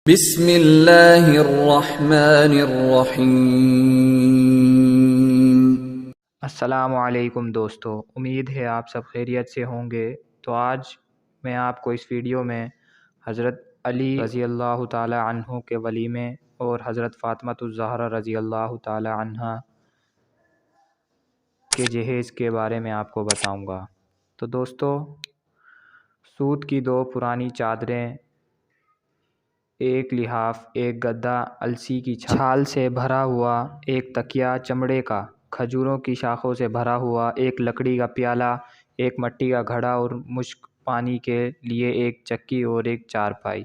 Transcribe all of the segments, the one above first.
بسم اللہ الرحمن الرحیم۔ السلام علیکم دوستو، امید ہے آپ سب خیریت سے ہوں گے۔ تو آج میں آپ کو اس ویڈیو میں حضرت علی رضی اللہ تعالی عنہ کے ولیمے اور حضرت فاطمہ الزہرا رضی اللہ تعالی عنہ کے جہیز کے بارے میں آپ کو بتاؤں گا۔ تو دوستو، سوت کی 2 پرانی چادریں، ایک لحاف، ایک گدا السی کی چھال سے بھرا ہوا، ایک تکیہ چمڑے کا، کھجوروں کی شاخوں سے بھرا ہوا، ایک لکڑی کا پیالہ، ایک مٹی کا گھڑا اور مشک پانی کے لیے ایک چکی اور ایک چارپائی،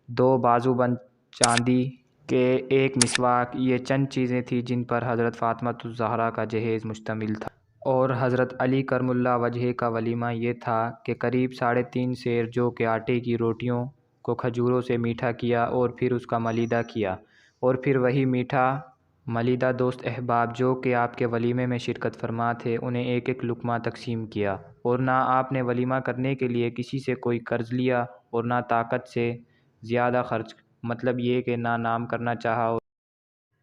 2 بازو بند چاندی کے، ایک مسواک، یہ چند چیزیں تھیں جن پر حضرت فاطمہ الزہرا کا جہیز مشتمل تھا۔ اور حضرت علی کرم اللہ وجہہ کا ولیمہ یہ تھا کہ قریب 3.5 سیر جو کہ آٹے کی روٹیوں کو کھجوروں سے میٹھا کیا اور پھر اس کا ملیدہ کیا، اور پھر وہی میٹھا ملیدہ دوست احباب جو کہ آپ کے ولیمے میں شرکت فرما تھے انہیں ایک ایک لقمہ تقسیم کیا۔ اور نہ آپ نے ولیمہ کرنے کے لیے کسی سے کوئی قرض لیا اور نہ طاقت سے زیادہ خرچ، مطلب یہ کہ نہ نام کرنا چاہا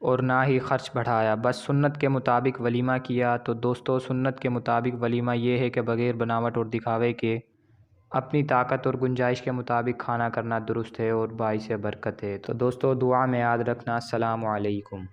اور نہ ہی خرچ بڑھایا، بس سنت کے مطابق ولیمہ کیا۔ تو دوستو، سنت کے مطابق ولیمہ یہ ہے کہ بغیر بناوٹ اور دکھاوے کے اپنی طاقت اور گنجائش کے مطابق کھانا کرنا درست ہے اور باعث برکت ہے۔ تو دوستو، دعا میں یاد رکھنا۔ السلام علیکم۔